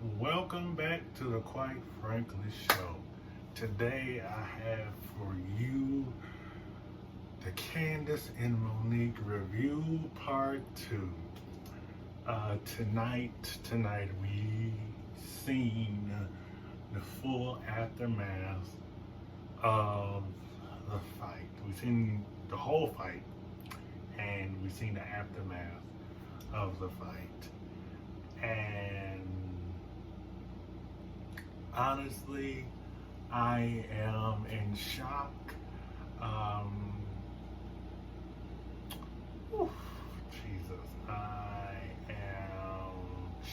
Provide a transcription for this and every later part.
Welcome back to the Quite Frankly Show. Today I have for you the Candiace and Monique review part 2. Tonight we seen the full aftermath of the fight. We seen the whole fight and we seen the aftermath of the fight. And honestly, I am in shock. Jesus, I am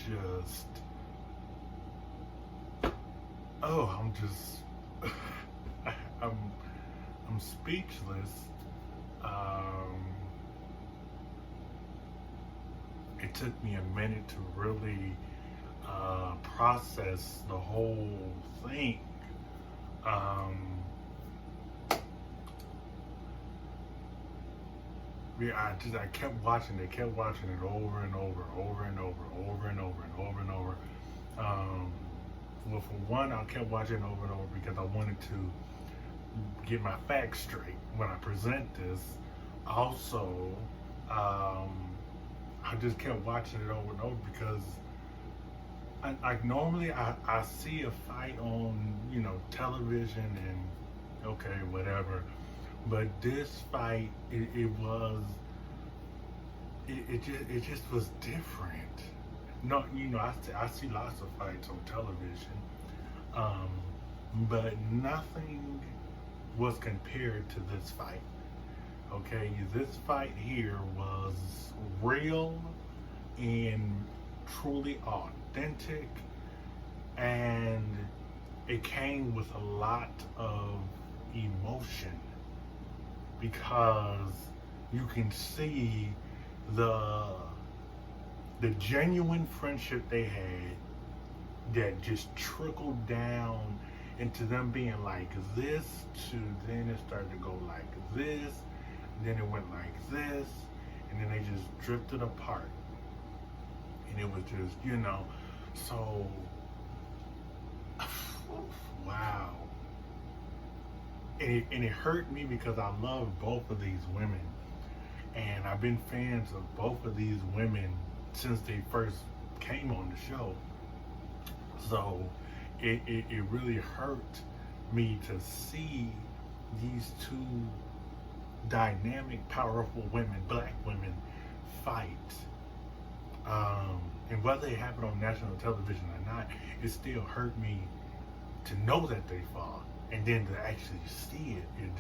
just. I'm speechless. It took me a minute to really process the whole thing. I kept watching it over and over. Well, for one, I kept watching it over and over because I wanted to get my facts straight when I present this. Also, I just kept watching it over and over because normally I see a fight on, television and okay, whatever. But this fight, it just was different. No, I see lots of fights on television, but nothing was compared to this fight. Okay, this fight here was real and truly authentic, and it came with a lot of emotion because you can see the genuine friendship they had that just trickled down into them being like this to then it started to go like this, and then it went like this, and then they just drifted apart. And it was just, so wow. And it hurt me because I love both of these women. And I've been fans of both of these women since they first came on the show. So it really hurt me to see these two dynamic, powerful women, black women, fight. And whether it happened on national television or not, it still hurt me to know that they fought. And then to actually see it, it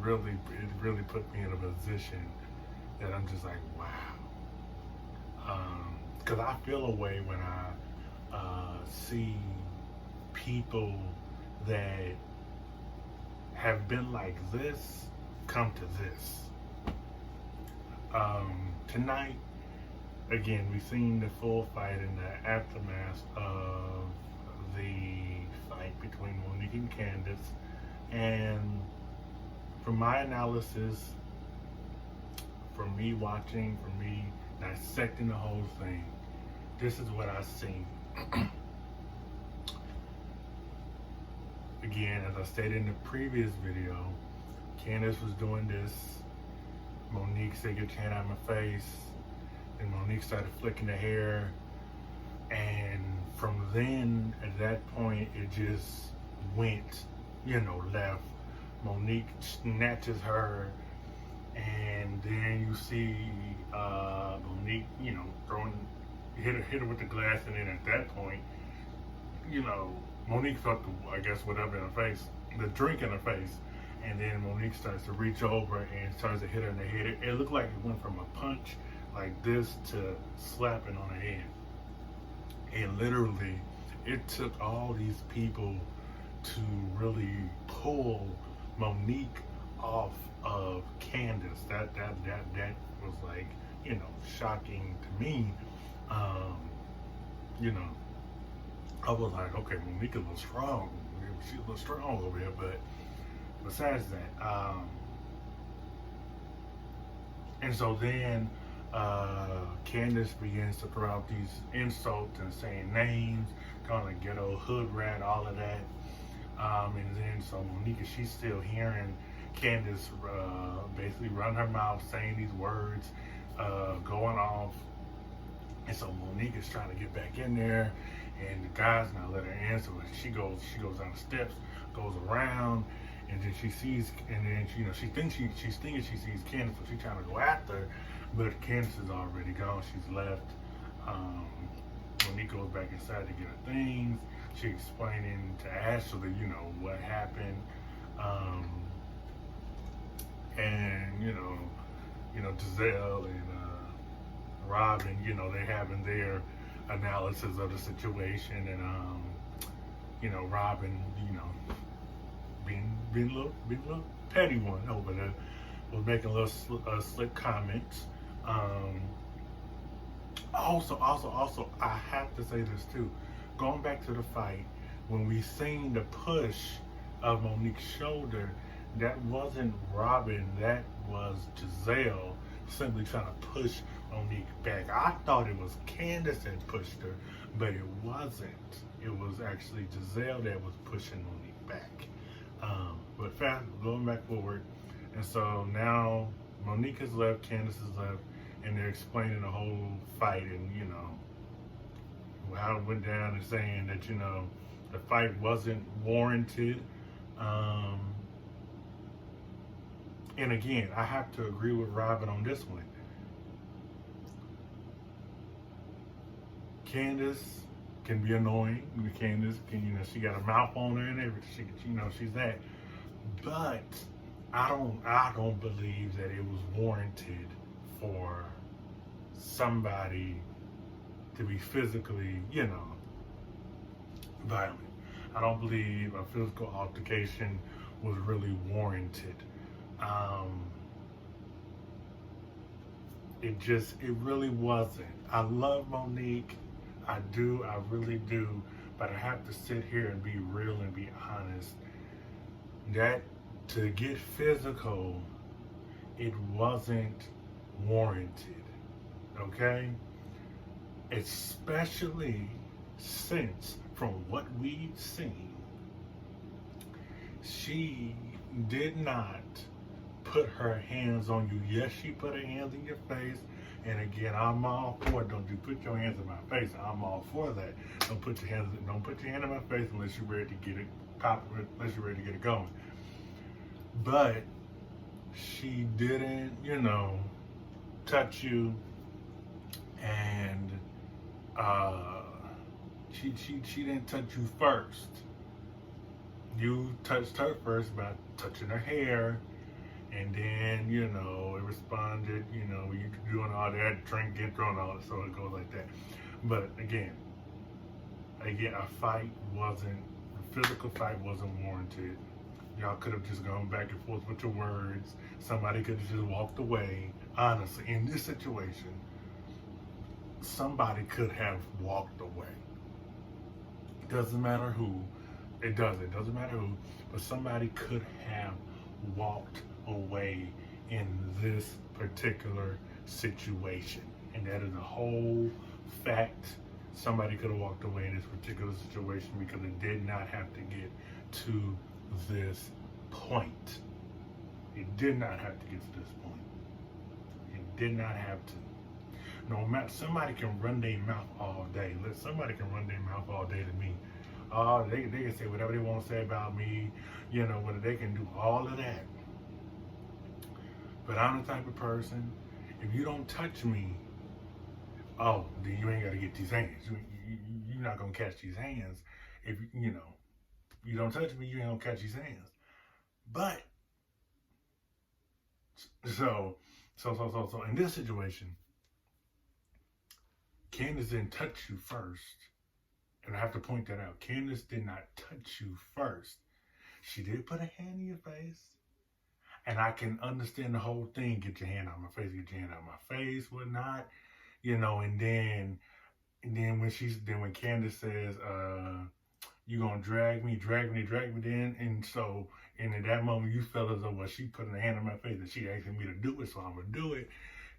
really put me in a position that I'm just like, wow. Because I feel a way when I see people that have been like this come to this. Tonight, again, we've seen the full fight and the aftermath of the fight between Monique and Candiace. And from my analysis, from me watching, from me dissecting the whole thing, this is what I seen. Again, as I stated in the previous video, Candiace was doing this. Monique said, "Get your hand out of my face." And Monique started flicking the hair. And from then, at that point, it just went, left. Monique snatches her. And then you see Monique, hit her with the glass. And then at that point, Monique felt whatever in her face, the drink in her face. And then Monique starts to reach over and starts to hit her in the head. It looked like it went from a punch like this to slapping on her head. And literally, it took all these people to really pull Monique off of Candiace. That was like, shocking to me. I was like, okay, Monique is a little strong. She's a little strong over here, but besides that, and so then Candiace begins to throw out these insults and saying names, calling a ghetto hood rat, all of that. And then so Monique, she's still hearing Candiace basically run her mouth, saying these words, going off. And so Monique is trying to get back in there, and the guy's not letting her in. So she goes down the steps, goes around, and then she sees, and then she thinks she sees Candiace, so she's trying to go after her, but Candiace is already gone. She's left. Monique goes back inside to get her things. She's explaining to Ashley, what happened, and Giselle and Robin, they're having their analysis of the situation, and Robin, being a little petty one over there, was making a little slick comments. Also, I have to say this too. Going back to the fight, when we seen the push of Monique's shoulder, that wasn't Robin, that was Giselle simply trying to push Monique back. I thought it was Candiace that pushed her, but it wasn't. It was actually Giselle that was pushing Monique back. But going back forward, and so now Monique has left, Candiace has left, and they're explaining the whole fight and how it went down, and saying that the fight wasn't warranted. And again, I have to agree with Robin on this one. Candiace can be annoying. Candiace can, she got a mouth on her and everything. She's that. But I don't believe that it was warranted for somebody to be physically, violent. I don't believe a physical altercation was really warranted. It really wasn't. I love Monique. I really do. But I have to sit here and be real and be honest. That to get physical, it wasn't warranted. Okay? Especially since, from what we've seen, she did not put her hands on you. Yes, she put her hands in your face. And again, I'm all for it. Don't you put your hands in my face. I'm all for that. Don't put your hand in my face unless you're ready to get it popping, unless you're ready to get it going. But she didn't, touch you, and she didn't touch you first. You touched her first by touching her hair, and then, it responded, you doing all that, drinking, throwing all that, so it goes like that. But again, a physical fight wasn't warranted. Y'all could have just gone back and forth with your words. Somebody could have just walked away. Honestly, in this situation, somebody could have walked away. It doesn't matter who. It doesn't matter who, but somebody could have walked away in this particular situation. And that is a whole fact. Somebody could have walked away in this particular situation because it did not have to get to this point. It did not have to get to this point. It did not have to. No matter, somebody can run their mouth all day. Somebody can run their mouth all day to me. They can say whatever they want to say about me, whether they can do all of that. But I'm the type of person, if you don't touch me, then you ain't got to get these hands. You're not going to catch these hands. If, you don't touch me, you ain't going to catch these hands. But, so in this situation, Candiace didn't touch you first. And I have to point that out. Candiace did not touch you first. She did put a hand in your face. And I can understand the whole thing. Get your hand out of my face, get your hand out of my face, whatnot. And then when Candiace says, you gonna drag me then. And in that moment you felt as though, well, she putting a hand in my face and she asking me to do it, so I'm gonna do it.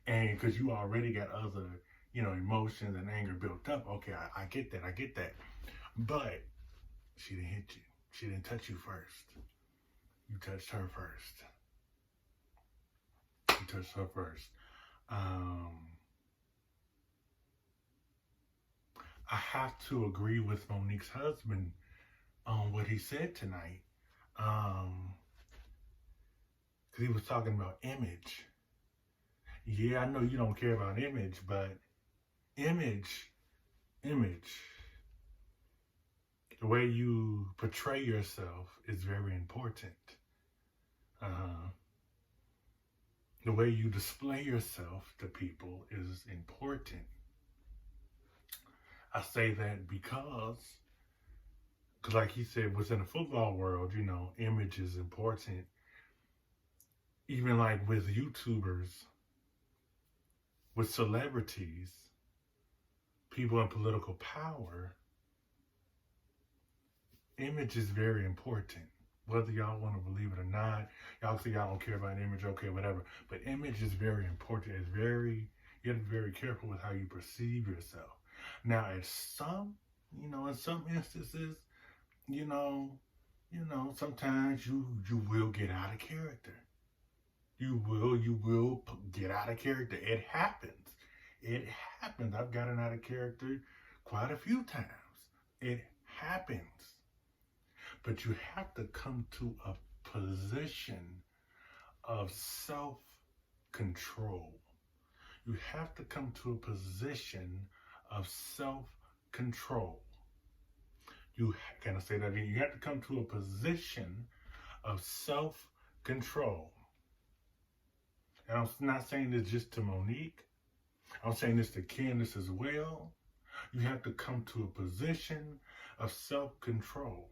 And because you already got other, emotions and anger built up. Okay, I get that. I get that. But she didn't hit you. She didn't touch you first. You touched her first. You touched her first. I have to agree with Monique's husband on what he said tonight. Because he was talking about image. Yeah, I know you don't care about image, but image, the way you portray yourself is very important. The way you display yourself to people is important. I say that because like he said, within the football world, image is important. Even like with YouTubers, with celebrities, people in political power, image is very important. Whether y'all want to believe it or not, y'all say y'all don't care about image, okay, whatever. But image is very important. You have to be very careful with how you perceive yourself. Now, at some, in some instances, sometimes you will get out of character. You will get out of character. It happens. It happens. I've gotten out of character quite a few times. It happens. But you have to come to a position of self-control. You have to come to a position of self-control. Can I say that again? You have to come to a position of self-control. And I'm not saying this just to Monique. I'm saying this to Candiace as well. You have to come to a position of self-control.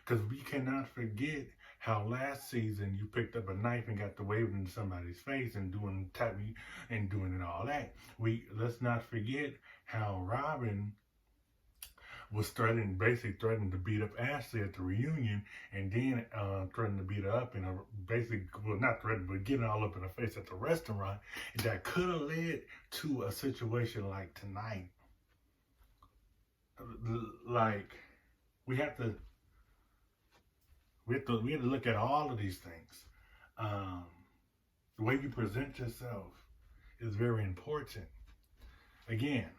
Because we cannot forget how last season you picked up a knife and got to waving in somebody's face and doing tapping and doing and all that. Let's not forget how Robin was basically threatening to beat up Ashley at the reunion, and then threatened to beat her up, and not threatened, but getting all up in her face at the restaurant. And that could have led to a situation like tonight. Like, we have to look at all of these things. The way you present yourself is very important. Again,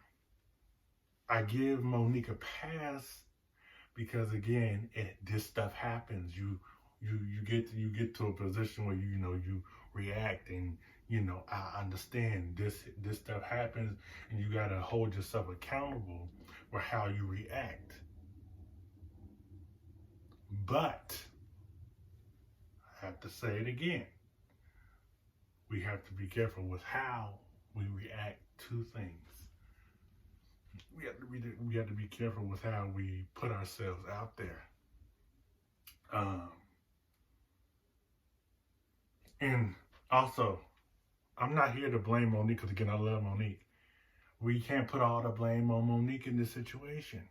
I give Monique a pass because, again, this stuff happens. You get to a position where you react, and I understand this stuff happens, and you gotta hold yourself accountable for how you react. But I have to say it again. We have to be careful with how we react to things. We have to be careful with how we put ourselves out there. And also, I'm not here to blame Monique, because again, I love Monique. We can't put all the blame on Monique in this situation.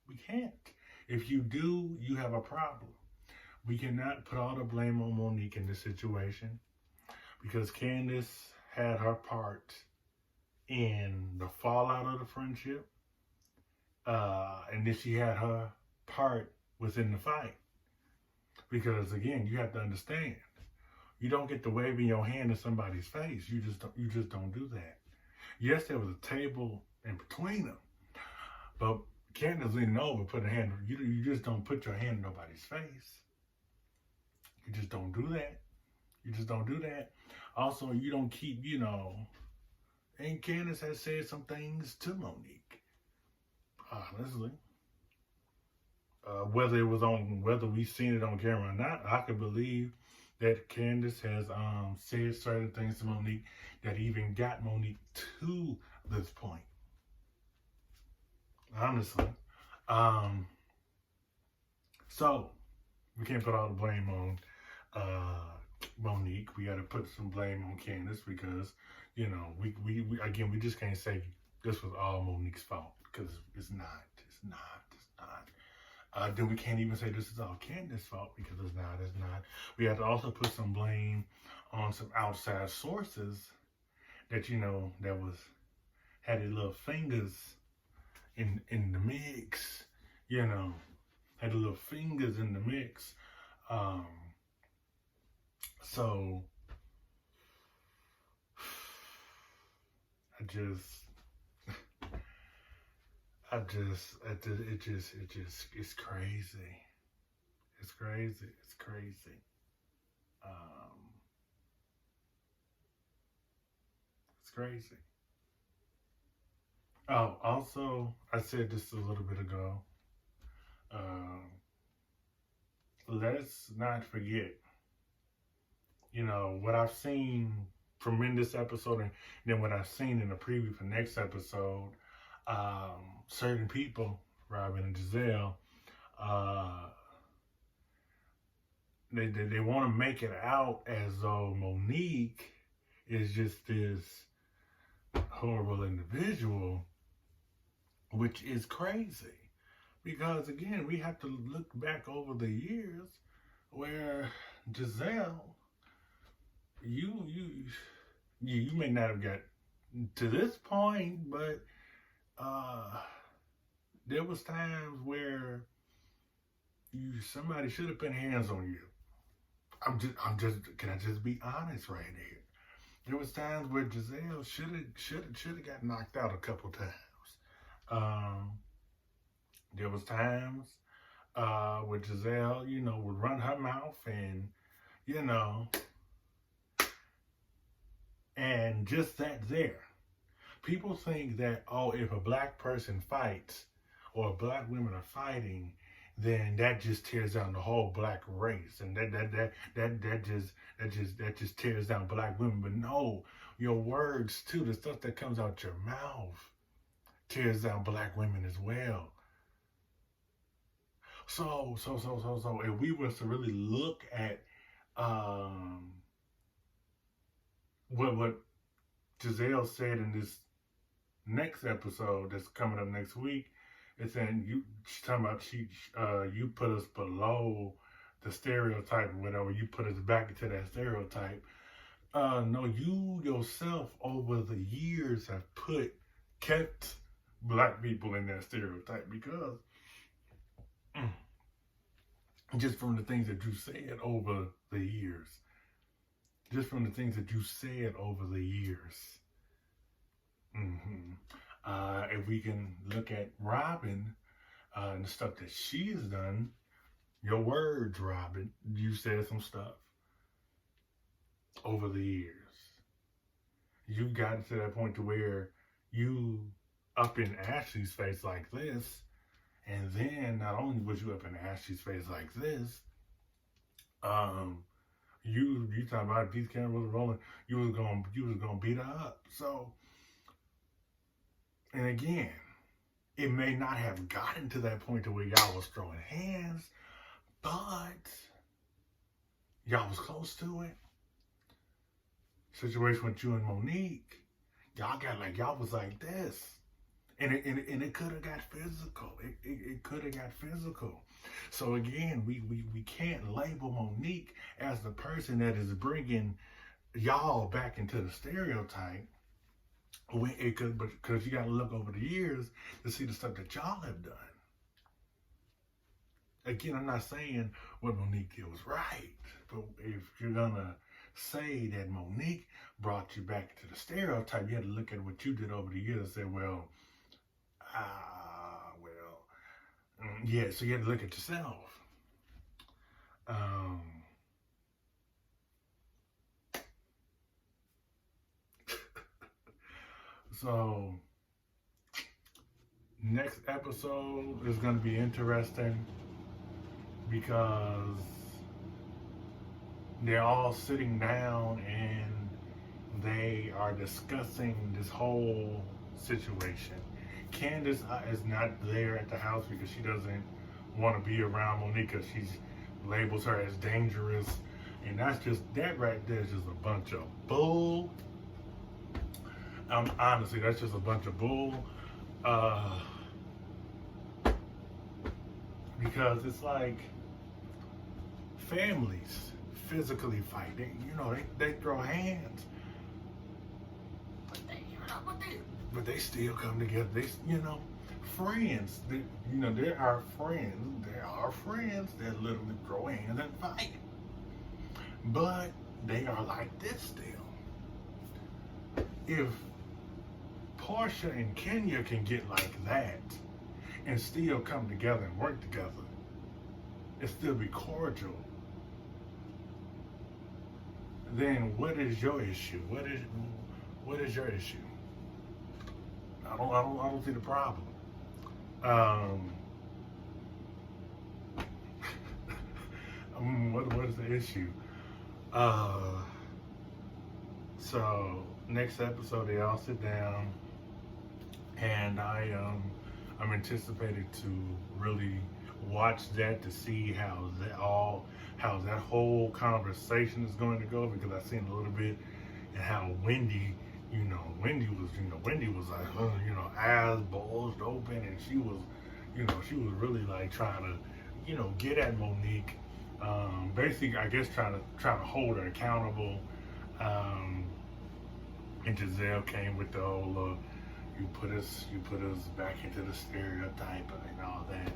We can't. If you do, you have a problem. We cannot put all the blame on Monique in this situation, because Candiace had her part in the fallout of the friendship. And then she had her part within the fight. Because again, you have to understand, you don't get to waving your hand in somebody's face. You just don't do that. Yes, there was a table in between them, but Candiace leaning over, put her hand. You just don't put your hand in nobody's face. You just don't do that. You just don't do that. Also, you don't keep, and Candiace has said some things to Monique. Honestly, whether we've seen it on camera or not, I can believe that Candiace has said certain things to Monique that even got Monique to this point. Honestly, so we can't put all the blame on Monique. We got to put some blame on Candiace, because we just can't say this was all Monique's fault, because it's not. Then we can't even say this is all Candiace's fault, because it's not. We have to also put some blame on some outside sources that that was had their little fingers in the mix, had their little fingers in the mix. So it it's crazy. It's crazy. It's crazy. It's crazy. Oh, also, I said this a little bit ago. Let's not forget, what I've seen from in this episode, and then what I've seen in the preview for next episode. Certain people, Robin and Giselle, they want to make it out as though Monique is just this horrible individual, which is crazy. Because again, we have to look back over the years where Giselle, you may not have got to this point, but there was times where somebody should have put hands on you. Can I just be honest right here? There was times where Giselle should have got knocked out a couple times. There was times where Giselle, would run her mouth and, and just that there. People think that, if a black person fights or black women are fighting, then that just tears down the whole black race, and that just tears down black women. But no, your words too, the stuff that comes out your mouth, tears down black women as well. So if we were to really look at what Giselle said in this next episode that's coming up next week, it's saying she's talking about you put us below the stereotype or whatever. You put us back into that stereotype. No, you yourself over the years have kept black people in that stereotype, because just from the things that you said over the years. If we can look at Robin and the stuff that she has done, your words, Robin, you said some stuff over the years. You got to that point to where you up in Ashley's face like this, and then not only was you up in Ashley's face like this, you talking about these cameras rolling, you was gonna beat her up. So, and again, it may not have gotten to that point to where y'all was throwing hands, but y'all was close to it. Situation with you and Monique, y'all was like this. And it could have got physical. It could have got physical. So again, we can't label Monique as the person that is bringing y'all back into the stereotype. Because you got to look over the years to see the stuff that y'all have done. Again, I'm not saying what Monique did was right, but if you're gonna say that Monique brought you back to the stereotype, you had to look at what you did over the years and say, yeah, so you had to look at yourself. So, next episode is going to be interesting because they're all sitting down and they are discussing this whole situation. Candiace is not there at the house because she doesn't want to be around Monique because she labels her as dangerous. And that right there is just a bunch of bull. Honestly, that's just a bunch of bull. Because it's like families physically fight. They throw hands. but they still come together. They, friends. They're our friends. They're our friends that literally throw hands and fight. But they are like this still. If Portia and Kenya can get like that and still come together and work together and still be cordial, then what is your issue? What is your issue? I don't see the problem. What is the issue? So next episode they all sit down, and I'm anticipated to really watch that to see how that whole conversation is going to go, because I've seen a little bit, and how Wendy was like, eyes bulged open, and she was really like trying to, get at Monique. Basically, I guess trying to hold her accountable. And Giselle came with the whole, you put us back into the stereotype and all that.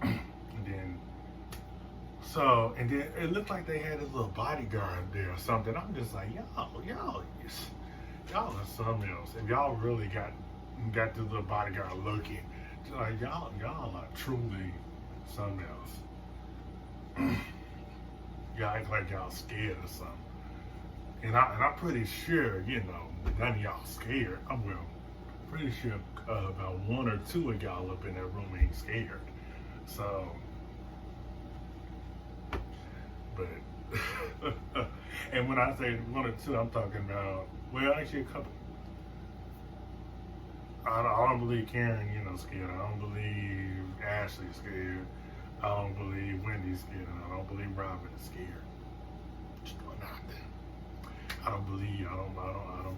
And then it looked like they had this little bodyguard there or something. I'm just like, y'all are something else. If y'all really got this little bodyguard looking, like y'all are truly something else. Y'all act like y'all scared or something. And I'm pretty sure, none of y'all scared. I'm pretty sure about one or two of y'all up in that room ain't scared. So, but, and when I say one or two, I'm talking about, well, actually a couple. I don't believe Karen, scared. I don't believe Ashley's scared. I don't believe Wendy's scared. And I don't believe Robin is scared. Just throwing out there. I don't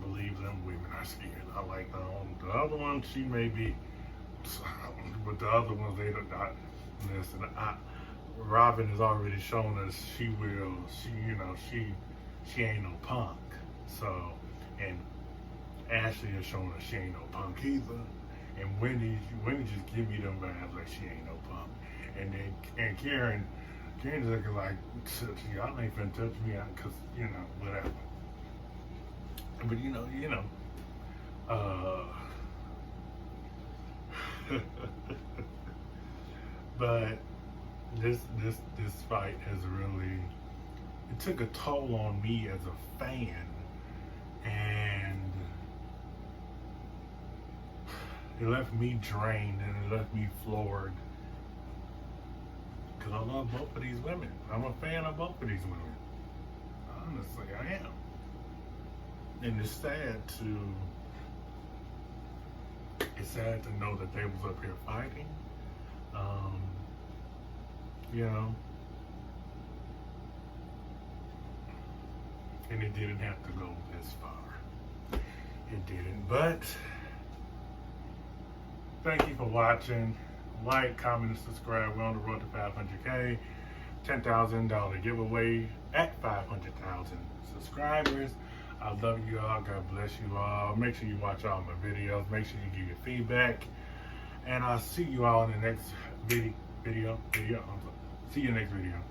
believe them women are scared. I like the other one, she may be, but the other ones, they don't not listen. Robin has already shown us she ain't no punk. So, and Ashley has shown us she ain't no punk either. And Wendy just give me them vibes like she ain't no punk. And Karen's looking like, y'all ain't finna touch me out, cause whatever. But but this fight has really, it took a toll on me as a fan, and it left me drained and it left me floored, because I love both of these women. I'm a fan of both of these women. Honestly, I am. And it's sad to know that they was up here fighting. And it didn't have to go this far. It didn't. But thank you for watching. Like, comment, and subscribe. We're on the road to 500K. $10,000 giveaway at 500,000 subscribers. I love you all. God bless you all. Make sure you watch all my videos. Make sure you give your feedback. And I'll see you all in the next video. See you next video.